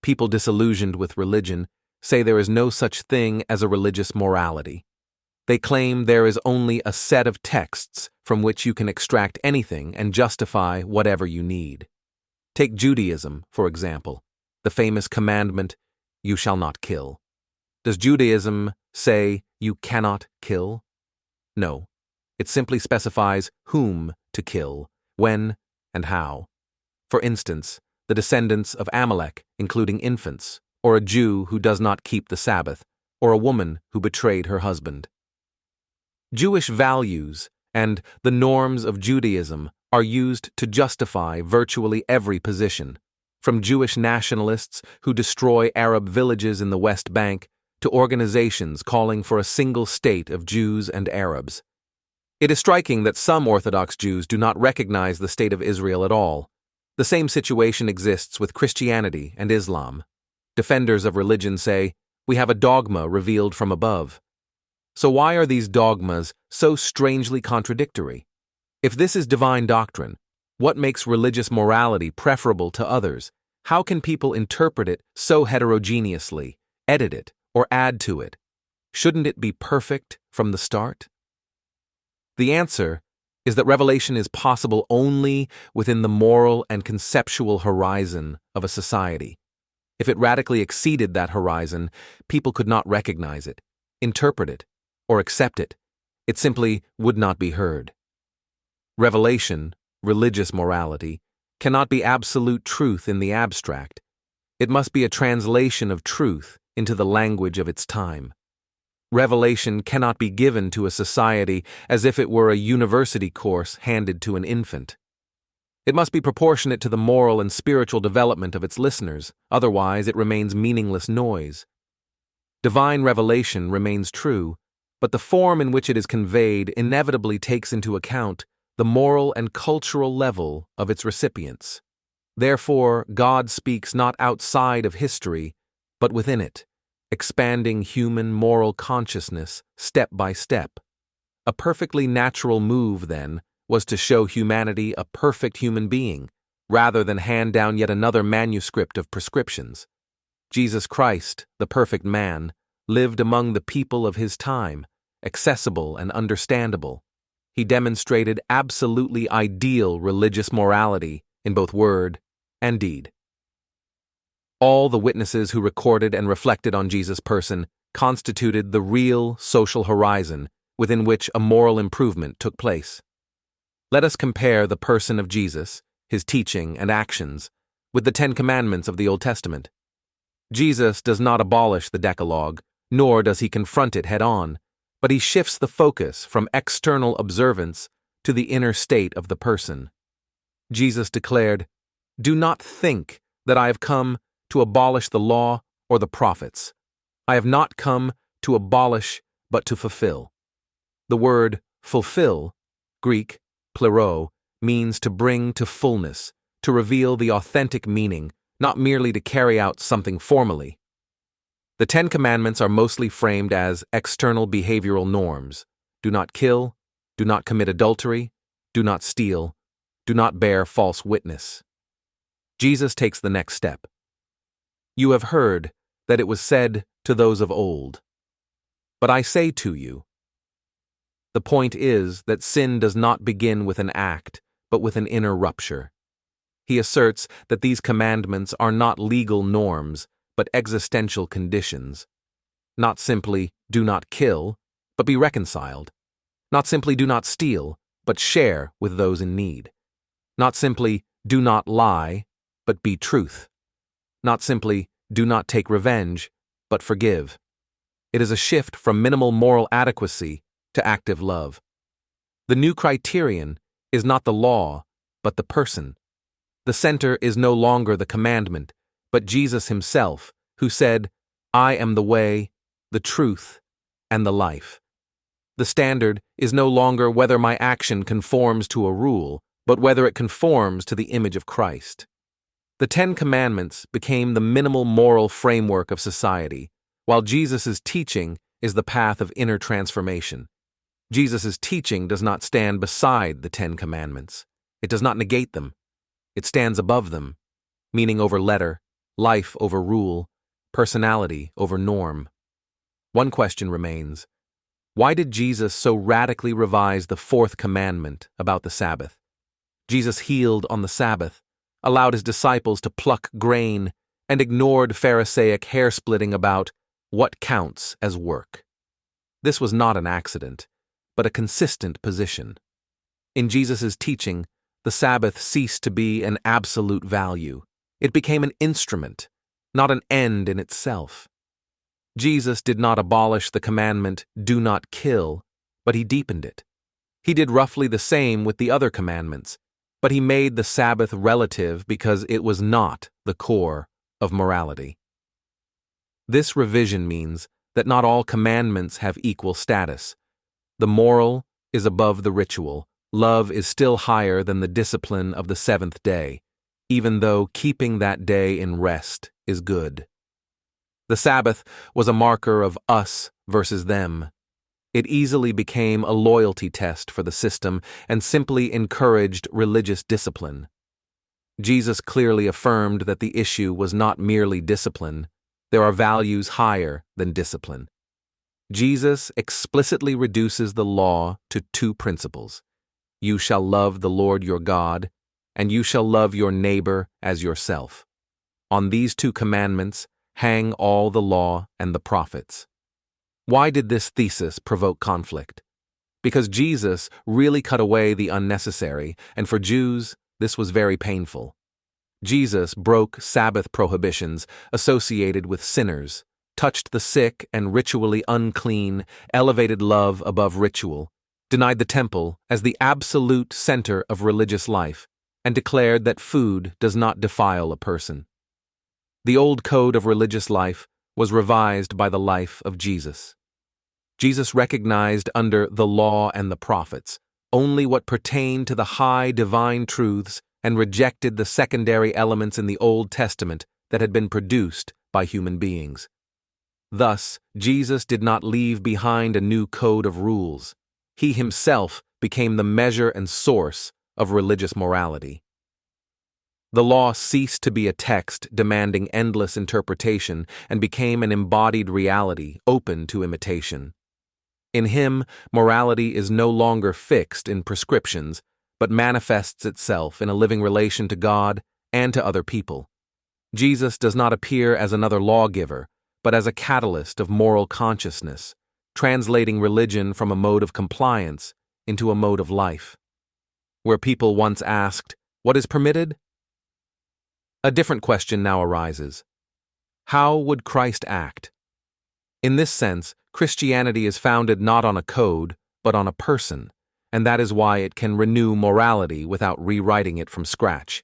people disillusioned with religion say there is no such thing as a religious morality. They claim there is only a set of texts from which you can extract anything and justify whatever you need. Take Judaism, for example, the famous commandment, "You shall not kill." Does Judaism say you cannot kill? No. It simply specifies whom to kill, when, and how. For instance, the descendants of Amalek, including infants, or a Jew who does not keep the Sabbath, or a woman who betrayed her husband. Jewish values and the norms of Judaism are used to justify virtually every position, from Jewish nationalists who destroy Arab villages in the West Bank to organizations calling for a single state of Jews and Arabs. It is striking that some Orthodox Jews do not recognize the state of Israel at all. The same situation exists with Christianity and Islam. Defenders of religion say, "We have a dogma revealed from above." So why are these dogmas so strangely contradictory? If this is divine doctrine, what makes religious morality preferable to others? How can people interpret it so heterogeneously, edit it, or add to it? Shouldn't it be perfect from the start? The answer is that revelation is possible only within the moral and conceptual horizon of a society. If it radically exceeded that horizon, people could not recognize it, interpret it, or accept it. It simply would not be heard. Revelation, religious morality, cannot be absolute truth in the abstract. It must be a translation of truth into the language of its time. Revelation cannot be given to a society as if it were a university course handed to an infant. It must be proportionate to the moral and spiritual development of its listeners, otherwise it remains meaningless noise. Divine revelation remains true, but the form in which it is conveyed inevitably takes into account the moral and cultural level of its recipients. Therefore, God speaks not outside of history, but within it, expanding human moral consciousness step by step. A perfectly natural move, then, was to show humanity a perfect human being, rather than hand down yet another manuscript of prescriptions. Jesus Christ, the perfect man, lived among the people of his time, accessible and understandable. He demonstrated absolutely ideal religious morality in both word and deed. All the witnesses who recorded and reflected on Jesus' person constituted the real social horizon within which a moral improvement took place. Let us compare the person of Jesus, his teaching and actions, with the 10 Commandments of the Old Testament. Jesus does not abolish the Decalogue, nor does he confront it head-on, but he shifts the focus from external observance to the inner state of the person. Jesus declared, "Do not think that I have come to abolish the law or the prophets. I have not come to abolish, but to fulfill." The word fulfill, Greek, plero, means to bring to fullness, to reveal the authentic meaning, not merely to carry out something formally. The 10 Commandments are mostly framed as external behavioral norms. Do not kill, do not commit adultery, do not steal, do not bear false witness. Jesus takes the next step. You have heard that it was said to those of old, but I say to you. The point is that sin does not begin with an act, but with an inner rupture. He asserts that these commandments are not legal norms, but existential conditions. Not simply, do not kill, but be reconciled. Not simply, do not steal, but share with those in need. Not simply, do not lie, but be truth. Not simply, do not take revenge, but forgive. It is a shift from minimal moral adequacy to active love. The new criterion is not the law, but the person. The center is no longer the commandment, but Jesus himself, who said, "I am the way, the truth, and the life." The standard is no longer whether my action conforms to a rule, but whether it conforms to the image of Christ. The 10 Commandments became the minimal moral framework of society, while Jesus' teaching is the path of inner transformation. Jesus' teaching does not stand beside the 10 Commandments. It does not negate them. It stands above them, meaning over letter, life over rule, personality over norm. One question remains. Why did Jesus so radically revise the fourth commandment about the Sabbath? Jesus healed on the Sabbath, allowed his disciples to pluck grain, and ignored Pharisaic hair-splitting about what counts as work. This was not an accident, but a consistent position. In Jesus' teaching, the Sabbath ceased to be an absolute value. It became an instrument, not an end in itself. Jesus did not abolish the commandment, "Do not kill," but he deepened it. He did roughly the same with the other commandments, but he made the Sabbath relative because it was not the core of morality. This revision means that not all commandments have equal status. The moral is above the ritual. Love is still higher than the discipline of the seventh day, even though keeping that day in rest is good. The Sabbath was a marker of us versus them. It easily became a loyalty test for the system and simply encouraged religious discipline. Jesus clearly affirmed that the issue was not merely discipline. There are values higher than discipline. Jesus explicitly reduces the law to two principles. You shall love the Lord your God, and you shall love your neighbor as yourself. On these two commandments hang all the law and the prophets. Why did this thesis provoke conflict? Because Jesus really cut away the unnecessary, and for Jews, this was very painful. Jesus broke Sabbath prohibitions associated with sinners, touched the sick and ritually unclean, elevated love above ritual, denied the temple as the absolute center of religious life, and declared that food does not defile a person. The old code of religious life was revised by the life of Jesus. Jesus recognized under the law and the prophets only what pertained to the high divine truths and rejected the secondary elements in the Old Testament that had been produced by human beings. Thus, Jesus did not leave behind a new code of rules. He himself became the measure and source of religious morality. The law ceased to be a text demanding endless interpretation and became an embodied reality open to imitation. In him, morality is no longer fixed in prescriptions, but manifests itself in a living relation to God and to other people. Jesus does not appear as another lawgiver, but as a catalyst of moral consciousness, translating religion from a mode of compliance into a mode of life. Where people once asked, "What is permitted?" A different question now arises. How would Christ act? In this sense, Christianity is founded not on a code, but on a person, and that is why it can renew morality without rewriting it from scratch.